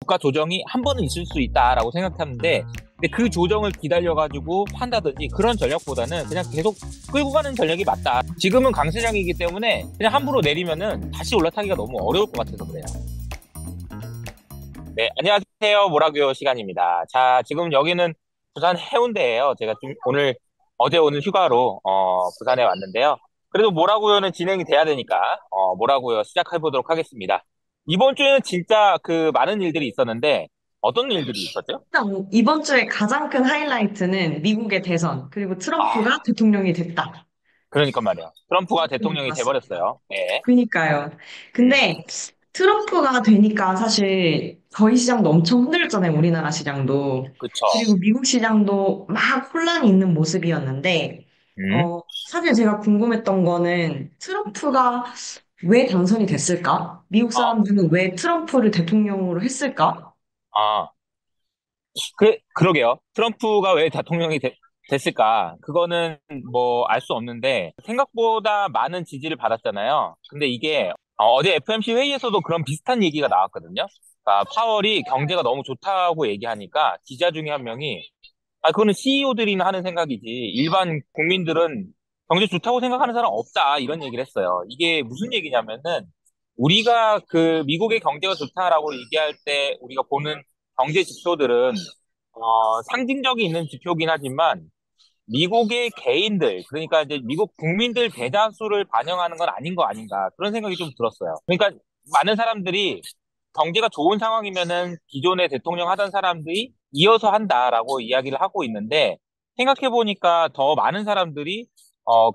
주가 조정이 한 번은 있을 수 있다라고 생각하는데, 근데 그 조정을 기다려가지고 판다든지 그런 전략보다는 그냥 계속 끌고 가는 전략이 맞다. 지금은 강세장이기 때문에 그냥 함부로 내리면은 다시 올라타기가 너무 어려울 것 같아서 그래요. 네, 안녕하세요. 뭐라고요 시간입니다. 자, 지금 여기는 부산 해운대예요. 제가 좀 어제 오늘 휴가로 부산에 왔는데요. 그래도 뭐라고요는 진행이 돼야 되니까 뭐라고요 시작해 보도록 하겠습니다. 이번 주에는 진짜 그 많은 일들이 있었는데 어떤 일들이 있었죠? 일단 이번 주에 가장 큰 하이라이트는 미국의 대선, 그리고 아, 트럼프가 대통령이 됐다. 그러니까 말이야. 트럼프가 좀 대통령이 봤습니다. 돼버렸어요. 네. 그니까요. 음, 근데 트럼프가 되니까 사실 저희 시장도 엄청 흔들렸잖아요, 우리나라 시장도. 그쵸. 그리고 미국 시장도 막 혼란이 있는 모습이었는데, 음, 사실 제가 궁금했던 거는 트럼프가 왜 당선이 됐을까? 미국 어, 사람들은 왜 트럼프를 대통령으로 했을까? 아, 그러게요. 트럼프가 왜 대통령이 됐을까? 그거는 뭐 알 수 없는데 생각보다 많은 지지를 받았잖아요. 근데 이게 어제 FMC 회의에서도 그런 비슷한 얘기가 나왔거든요. 그러니까 파월이 경제가 너무 좋다고 얘기하니까 기자 중에 한 명이 그거는 CEO들이나 하는 생각이지 일반 국민들은 경제 좋다고 생각하는 사람 없다 이런 얘기를 했어요. 이게 무슨 얘기냐면은 우리가 그 미국의 경제가 좋다라고 얘기할 때 우리가 보는 경제 지표들은 상징적이 있는 지표긴 하지만 미국의 개인들, 그러니까 이제 미국 국민들 대다수를 반영하는 건 아닌 거 아닌가 그런 생각이 좀 들었어요. 그러니까 많은 사람들이 경제가 좋은 상황이면은 기존의 대통령 하던 사람들이 이어서 한다라고 이야기를 하고 있는데 생각해 보니까 더 많은 사람들이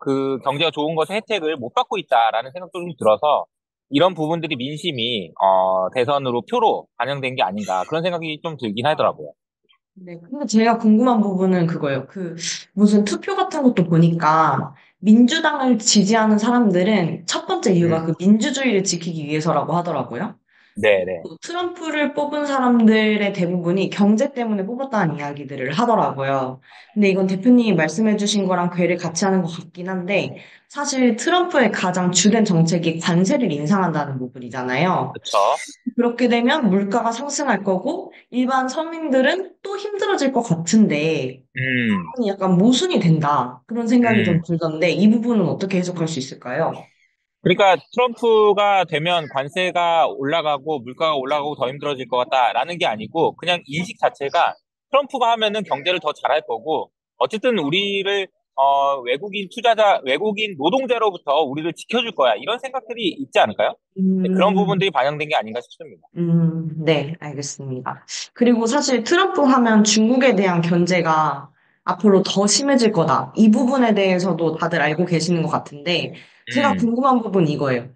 그 경제가 좋은 것의 혜택을 못 받고 있다라는 생각도 좀 들어서 이런 부분들이 민심이 대선으로 표로 반영된 게 아닌가 그런 생각이 좀 들긴 하더라고요. 네, 근데 제가 궁금한 부분은 그거예요. 무슨 투표 같은 것도 보니까, 민주당을 지지하는 사람들은 첫 번째 이유가 음, 그 민주주의를 지키기 위해서라고 하더라고요. 네네. 또 트럼프를 뽑은 사람들의 대부분이 경제 때문에 뽑았다는 이야기들을 하더라고요. 근데 이건 대표님이 말씀해주신 거랑 괴를 같이 하는 것 같긴 한데, 사실 트럼프의 가장 주된 정책이 관세를 인상한다는 부분이잖아요. 그쵸? 그렇게 되면 물가가 상승할 거고 일반 서민들은 또 힘들어질 것 같은데 음, 약간 모순이 된다. 그런 생각이 좀 음. 들던데 이 부분은 어떻게 해석할 수 있을까요? 그러니까 트럼프가 되면 관세가 올라가고 물가가 올라가고 더 힘들어질 것 같다라는 게 아니고 그냥 인식 자체가 트럼프가 하면은 경제를 더 잘할 거고 어쨌든 우리를 외국인 투자자, 외국인 노동자로부터 우리를 지켜줄 거야. 이런 생각들이 있지 않을까요? 네, 그런 음, 부분들이 반영된 게 아닌가 싶습니다. 네, 알겠습니다. 그리고 사실 트럼프 하면 중국에 대한 견제가 앞으로 더 심해질 거다. 이 부분에 대해서도 다들 알고 계시는 것 같은데, 제가 음, 궁금한 부분이 이거예요.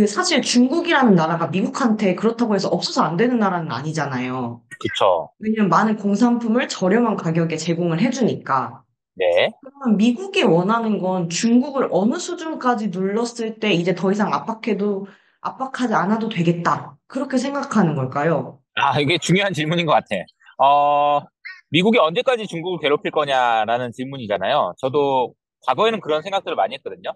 사실 중국이라는 나라가 미국한테 그렇다고 해서 없어서 안 되는 나라는 아니잖아요. 그쵸. 왜냐면 많은 공산품을 저렴한 가격에 제공을 해주니까. 네. 그러면 미국이 원하는 건 중국을 어느 수준까지 눌렀을 때 이제 더 이상 압박하지 않아도 되겠다. 그렇게 생각하는 걸까요? 이게 중요한 질문인 것 같아. 어, 미국이 언제까지 중국을 괴롭힐 거냐라는 질문이잖아요. 저도 과거에는 그런 생각들을 많이 했거든요.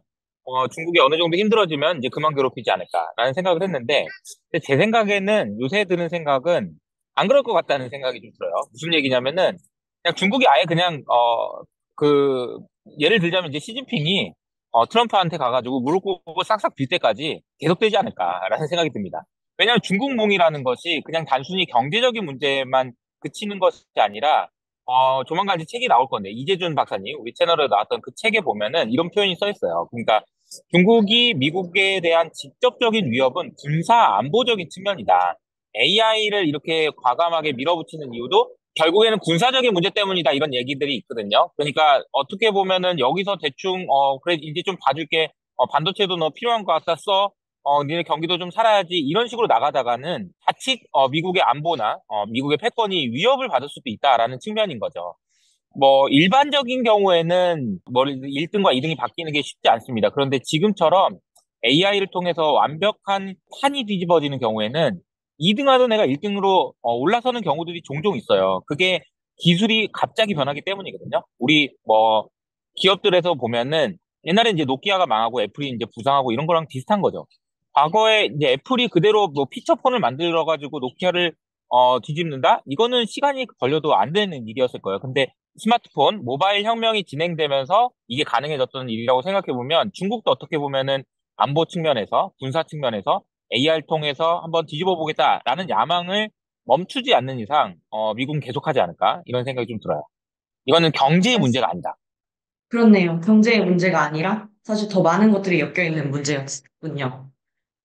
중국이 어느 정도 힘들어지면 이제 그만 괴롭히지 않을까라는 생각을 했는데, 근데 제 생각에는 요새 드는 생각은 안 그럴 것 같다는 생각이 좀 들어요. 무슨 얘기냐면은, 그냥 중국이 아예 그냥, 그, 예를 들자면 이제 시진핑이 트럼프한테 가가지고 무릎 꿇고 싹싹 빌 때까지 계속되지 않을까라는 생각이 듭니다. 왜냐하면 중국몽이라는 것이 그냥 단순히 경제적인 문제만 그치는 것이 아니라 조만간 이제 책이 나올 건데 이재준 박사님 우리 채널에 나왔던 그 책에 보면은 이런 표현이 써 있어요. 그러니까 중국이 미국에 대한 직접적인 위협은 군사 안보적인 측면이다. AI를 이렇게 과감하게 밀어붙이는 이유도 결국에는 군사적인 문제 때문이다 이런 얘기들이 있거든요. 그러니까 어떻게 보면은 여기서 대충 그래 이제 좀 봐줄게 반도체도 너 필요한 거 같다 써 니네 경기도 좀 살아야지 이런 식으로 나가다가는 자칫 미국의 안보나 미국의 패권이 위협을 받을 수도 있다라는 측면인 거죠. 뭐 일반적인 경우에는 뭐 1등과 2등이 바뀌는 게 쉽지 않습니다. 그런데 지금처럼 AI를 통해서 완벽한 판이 뒤집어지는 경우에는 2등 하던 애가 1등으로 올라서는 경우들이 종종 있어요. 그게 기술이 갑자기 변하기 때문이거든요. 우리 뭐 기업들에서 보면은 옛날에 이제 노키아가 망하고 애플이 이제 부상하고 이런 거랑 비슷한 거죠. 과거에 이제 애플이 그대로 뭐 피처폰을 만들어가지고 노키아를 뒤집는다? 이거는 시간이 걸려도 안 되는 일이었을 거예요. 근데 스마트폰, 모바일 혁명이 진행되면서 이게 가능해졌던 일이라고 생각해보면 중국도 어떻게 보면은 안보 측면에서, 군사 측면에서 AR 통해서 한번 뒤집어 보겠다라는 야망을 멈추지 않는 이상, 미국은 계속하지 않을까? 이런 생각이 좀 들어요. 이거는 경제의 문제가 아니다. 그렇네요. 경제의 문제가 아니라 사실 더 많은 것들이 엮여 있는 문제였군요.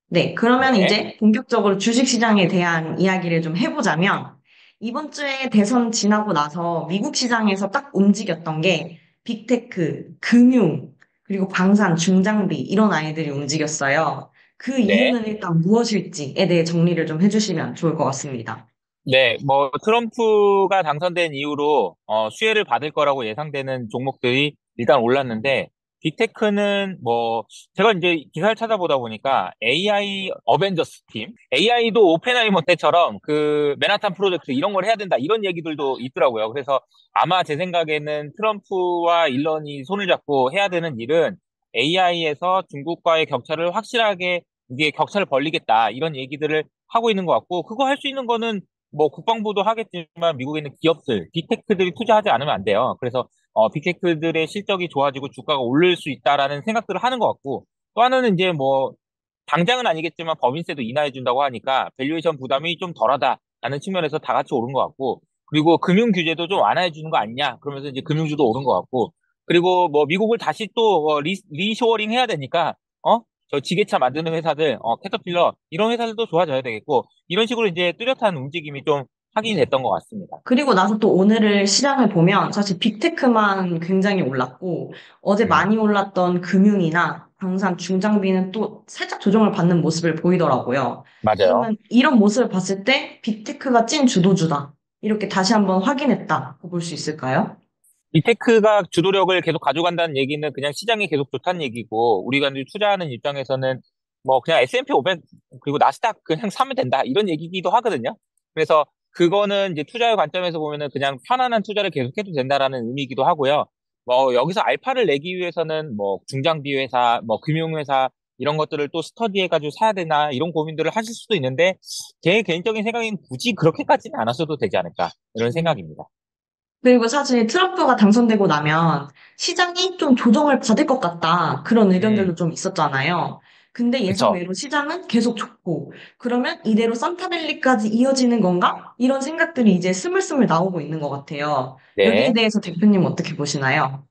네, 그러면 네, 이제 본격적으로 주식시장에 대한 이야기를 좀 해보자면, 이번 주에 대선 지나고 나서 미국 시장에서 딱 움직였던 게 빅테크, 금융, 그리고 방산, 중장비, 이런 아이들이 움직였어요. 그 네. 이유는 일단 무엇일지에 대해 정리를 좀 해주시면 좋을 것 같습니다. 네, 뭐, 트럼프가 당선된 이후로, 수혜를 받을 거라고 예상되는 종목들이 일단 올랐는데, 빅테크는 뭐, 제가 이제 기사를 찾아보다 보니까 AI 어벤져스 팀, AI도 오펜하이머 때처럼 그 맨하탄 프로젝트 이런 걸 해야 된다, 이런 얘기들도 있더라고요. 그래서 아마 제 생각에는 트럼프와 일런이 손을 잡고 해야 되는 일은 AI에서 중국과의 격차를 확실하게 이게 격차를 벌리겠다, 이런 얘기들을 하고 있는 것 같고, 그거 할 수 있는 거는 뭐 국방부도 하겠지만 미국에 있는 기업들, 빅테크들이 투자하지 않으면 안 돼요. 그래서 빅테크들의 실적이 좋아지고 주가가 오를 수 있다라는 생각들을 하는 것 같고 또 하나는 이제 뭐 당장은 아니겠지만 법인세도 인하해 준다고 하니까 밸류에이션 부담이 좀 덜하다라는 측면에서 다 같이 오른 것 같고 그리고 금융 규제도 좀 완화해 주는 거 아니냐 그러면서 이제 금융주도 오른 것 같고 그리고 뭐 미국을 다시 또 리쇼어링 해야 되니까 저 지게차 만드는 회사들, 캐터필러 이런 회사들도 좋아져야 되겠고 이런 식으로 이제 뚜렷한 움직임이 좀 확인이 됐던 것 같습니다. 그리고 나서 또 오늘을 시장을 보면 사실 빅테크만 굉장히 올랐고 어제 음, 많이 올랐던 금융이나 방산, 중장비는 또 살짝 조정을 받는 모습을 보이더라고요. 맞아요. 그러면 이런 모습을 봤을 때 빅테크가 찐 주도주다. 이렇게 다시 한번 확인했다고 볼 수 있을까요? 빅테크가 주도력을 계속 가져간다는 얘기는 그냥 시장이 계속 좋다는 얘기고 우리가 이제 투자하는 입장에서는 뭐 그냥 S&P 500 그리고 나스닥 그냥 사면 된다 이런 얘기기도 하거든요. 그래서 그거는 이제 투자의 관점에서 보면은 그냥 편안한 투자를 계속해도 된다라는 의미이기도 하고요. 뭐 여기서 알파를 내기 위해서는 뭐 중장비 회사, 뭐 금융회사 이런 것들을 또 스터디해가지고 사야 되나 이런 고민들을 하실 수도 있는데 제 개인적인 생각엔 굳이 그렇게까지는 안 하셔도 되지 않을까 이런 음. 생각입니다. 그리고 사실 트럼프가 당선되고 나면 시장이 좀 조정을 받을 것 같다. 그런 의견들도 음, 좀 있었잖아요. 근데 그쵸. 예상외로 시장은 계속 좋고, 그러면 이대로 산타벨리까지 이어지는 건가? 이런 생각들이 이제 스물스물 나오고 있는 것 같아요. 여기에 네. 대해서 대표님 어떻게 보시나요?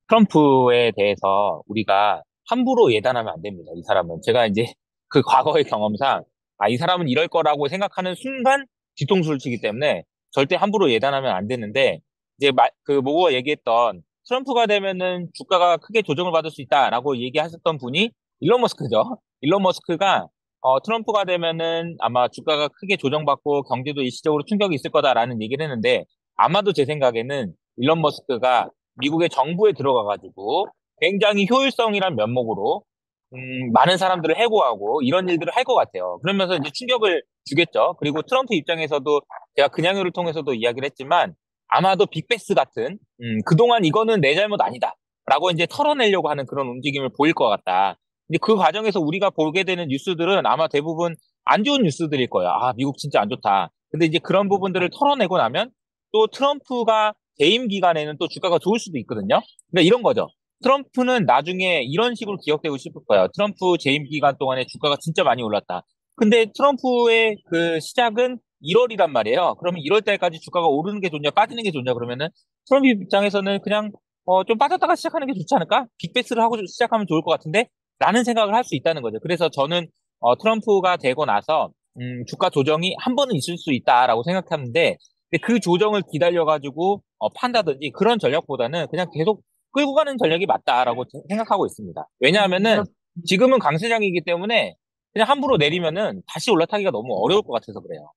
트럼프에 대해서 우리가 함부로 예단하면 안 됩니다. 이 사람은. 제가 이제 그 과거의 경험상, 이 사람은 이럴 거라고 생각하는 순간 뒤통수를 치기 때문에 절대 함부로 예단하면 안 되는데, 이제 그 모고가 얘기했던 트럼프가 되면은 주가가 크게 조정을 받을 수 있다라고 얘기하셨던 분이 일론 머스크죠. 일론 머스크가 트럼프가 되면은 아마 주가가 크게 조정받고 경제도 일시적으로 충격이 있을 거다라는 얘기를 했는데, 아마도 제 생각에는 일론 머스크가 미국의 정부에 들어가가지고 굉장히 효율성이란 면목으로 많은 사람들을 해고하고 이런 일들을 할 것 같아요. 그러면서 이제 충격을 주겠죠. 그리고 트럼프 입장에서도 제가 그냥요를 통해서도 이야기를 했지만 아마도 빅베스 같은 그동안 이거는 내 잘못 아니다. 라고 이제 털어내려고 하는 그런 움직임을 보일 것 같다. 근데 그 과정에서 우리가 보게 되는 뉴스들은 아마 대부분 안 좋은 뉴스들일 거예요. 미국 진짜 안 좋다. 근데 이제 그런 부분들을 털어내고 나면 또 트럼프가 재임 기간에는 또 주가가 좋을 수도 있거든요. 그러니까 이런 거죠. 트럼프는 나중에 이런 식으로 기억되고 싶을 거예요. 트럼프 재임 기간 동안에 주가가 진짜 많이 올랐다. 근데 트럼프의 그 시작은 1월이란 말이에요. 그러면 1월 달까지 주가가 오르는 게 좋냐, 빠지는 게 좋냐, 그러면은 트럼프 입장에서는 그냥 좀 빠졌다가 시작하는 게 좋지 않을까? 빅베스를 하고 시작하면 좋을 것 같은데? 라는 생각을 할 수 있다는 거죠. 그래서 저는 트럼프가 되고 나서 주가 조정이 한 번은 있을 수 있다라고 생각하는데 근데 그 조정을 기다려가지고 판다든지 그런 전략보다는 그냥 계속 끌고 가는 전략이 맞다라고 생각하고 있습니다. 왜냐하면은 그렇, 지금은 강세장이기 때문에 그냥 함부로 내리면은 다시 올라타기가 너무 어려울 것 같아서 그래요.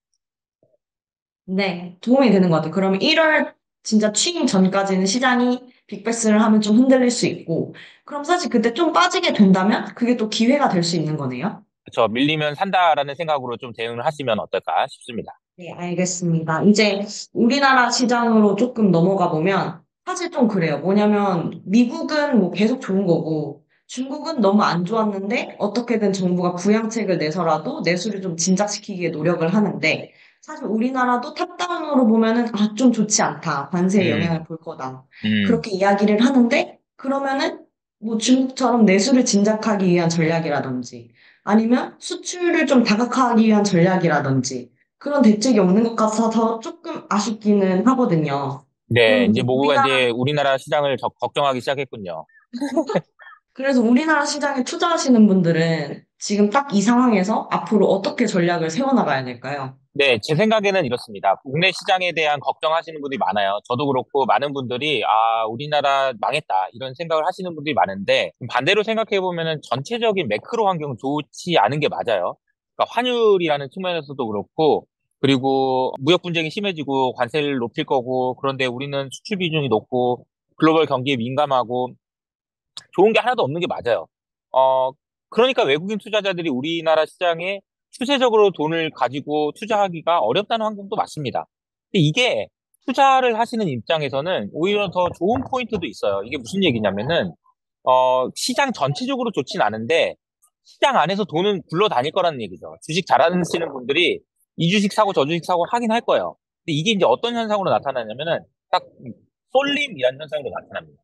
네, 도움이 되는 것 같아요. 그러면 1월 진짜 취임 전까지는 시장이 빅베스를 하면 좀 흔들릴 수 있고, 그럼 사실 그때 좀 빠지게 된다면 그게 또 기회가 될 수 있는 거네요. 그렇죠. 밀리면 산다라는 생각으로 좀 대응을 하시면 어떨까 싶습니다. 네, 알겠습니다. 이제 우리나라 시장으로 조금 넘어가 보면 사실 좀 그래요. 뭐냐면 미국은 뭐 계속 좋은 거고 중국은 너무 안 좋았는데 어떻게든 정부가 부양책을 내서라도 내수를 좀 진작시키기에 노력을 하는데 사실 우리나라도 탑다운으로 보면은 아, 좀 좋지 않다. 관세의 음, 영향을 볼 거다. 음, 그렇게 이야기를 하는데 그러면은 뭐 중국처럼 내수를 진작하기 위한 전략이라든지 아니면 수출을 좀 다각화하기 위한 전략이라든지 그런 대책이 없는 것 같아서 조금 아쉽기는 하거든요. 네, 그럼 이제 이제 모구가 이제 우리나라 시장을 걱정하기 시작했군요. 그래서 우리나라 시장에 투자하시는 분들은 지금 딱 이 상황에서 앞으로 어떻게 전략을 세워나가야 될까요? 네, 제 생각에는 이렇습니다. 국내 시장에 대한 걱정하시는 분들이 많아요. 저도 그렇고 많은 분들이 아, 우리나라 망했다 이런 생각을 하시는 분들이 많은데 반대로 생각해 보면은 전체적인 매크로 환경은 좋지 않은 게 맞아요. 그러니까 환율이라는 측면에서도 그렇고 그리고 무역 분쟁이 심해지고 관세를 높일 거고 그런데 우리는 수출 비중이 높고 글로벌 경기에 민감하고 좋은 게 하나도 없는 게 맞아요. 어, 그러니까 외국인 투자자들이 우리나라 시장에 추세적으로 돈을 가지고 투자하기가 어렵다는 환경도 맞습니다. 근데 이게 투자를 하시는 입장에서는 오히려 더 좋은 포인트도 있어요. 이게 무슨 얘기냐면은, 시장 전체적으로 좋진 않은데, 시장 안에서 돈은 굴러다닐 거라는 얘기죠. 주식 잘하시는 분들이 이 주식 사고 저 주식 사고 하긴 할 거예요. 근데 이게 이제 어떤 현상으로 나타나냐면은, 딱 쏠림이라는 현상으로 나타납니다.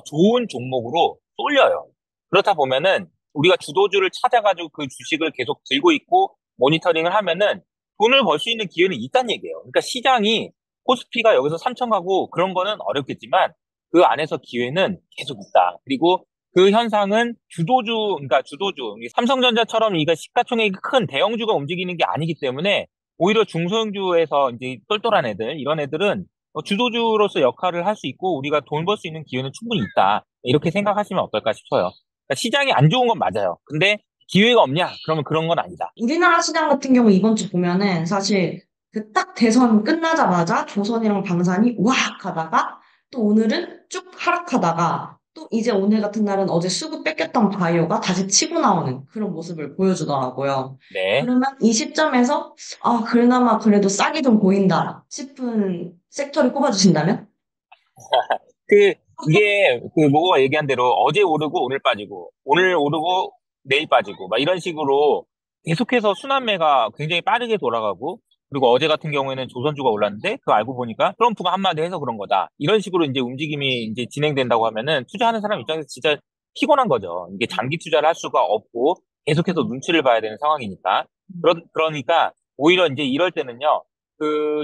좋은 종목으로 쏠려요. 그렇다 보면은 우리가 주도주를 찾아가지고 그 주식을 계속 들고 있고 모니터링을 하면은 돈을 벌 수 있는 기회는 있다는 얘기예요. 그러니까 시장이 코스피가 여기서 3천 가고 그런 거는 어렵겠지만 그 안에서 기회는 계속 있다. 그리고 그 현상은 그러니까 주도주, 삼성전자처럼 이거 시가총액이 큰 대형주가 움직이는 게 아니기 때문에 오히려 중소형주에서 이제 똘똘한 애들, 이런 애들은 주도주로서 역할을 할 수 있고 우리가 돈 벌 수 있는 기회는 충분히 있다. 이렇게 생각하시면 어떨까 싶어요. 그러니까 시장이 안 좋은 건 맞아요. 근데 기회가 없냐? 그러면 그런 건 아니다. 우리나라 시장 같은 경우 이번 주 보면은 사실 그 딱 대선 끝나자마자 조선이랑 방산이 우악 하다가 또 오늘은 쭉 하락하다가 또 이제 오늘 같은 날은 어제 수급 뺏겼던 바이오가 다시 치고 나오는 그런 모습을 보여주더라고요. 네. 그러면 이 시점에서 아, 그나마 그래도 싹이 좀 보인다 싶은 섹터를 꼽아주신다면? 그, 이게, 모고가 얘기한 대로 어제 오르고 오늘 빠지고, 오늘 오르고 내일 빠지고, 막 이런 식으로 계속해서 순환매가 굉장히 빠르게 돌아가고, 그리고 어제 같은 경우에는 조선주가 올랐는데, 그거 알고 보니까 트럼프가 한마디 해서 그런 거다. 이런 식으로 이제 움직임이 이제 진행된다고 하면은 투자하는 사람 입장에서 진짜 피곤한 거죠. 이게 장기 투자를 할 수가 없고, 계속해서 눈치를 봐야 되는 상황이니까. 그러니까, 오히려 이제 이럴 때는요,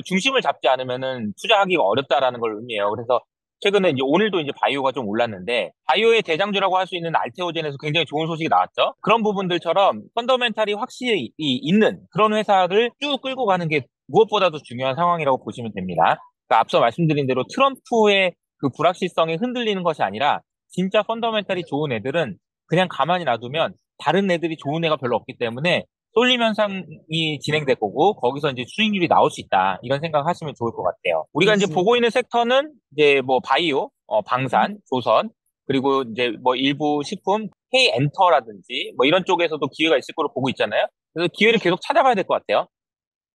중심을 잡지 않으면은 투자하기가 어렵다라는 걸 의미해요. 그래서 최근에 이제 오늘도 이제 바이오가 좀 올랐는데 바이오의 대장주라고 할 수 있는 알테오젠에서 굉장히 좋은 소식이 나왔죠. 그런 부분들처럼 펀더멘탈이 확실히 있는 그런 회사를 쭉 끌고 가는 게 무엇보다도 중요한 상황이라고 보시면 됩니다. 그러니까 앞서 말씀드린 대로 트럼프의 그 불확실성이 흔들리는 것이 아니라 진짜 펀더멘탈이 좋은 애들은 그냥 가만히 놔두면 다른 애들이 좋은 애가 별로 없기 때문에 쏠림 현상이 진행될 거고 거기서 이제 수익률이 나올 수 있다 이런 생각하시면 좋을 것 같아요. 우리가 이제 알겠습니다. 보고 있는 섹터는 이제 뭐 바이오, 방산, 조선 그리고 이제 뭐 일부 식품, K엔터라든지 뭐 이런 쪽에서도 기회가 있을 거로 보고 있잖아요. 그래서 기회를 네, 계속 찾아봐야 될 것 같아요.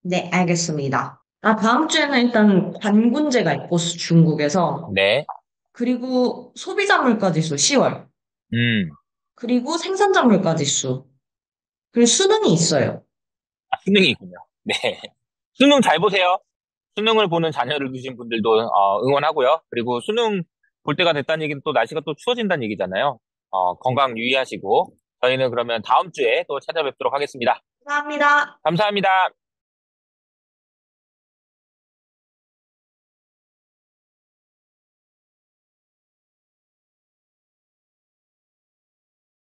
네, 알겠습니다. 아, 다음 주에는 일단 관군제가 있고 중국에서 네, 그리고 소비자 물가 지수 10월, 음, 그리고 생산자 물가 지수, 그리고 수능이 있어요. 수능이 있군요. 네, 수능 잘 보세요. 수능을 보는 자녀를 두신 분들도 응원하고요. 그리고 수능 볼 때가 됐다는 얘기는 또 날씨가 또 추워진다는 얘기잖아요. 건강 유의하시고 저희는 그러면 다음 주에 또 찾아뵙도록 하겠습니다. 감사합니다. 감사합니다.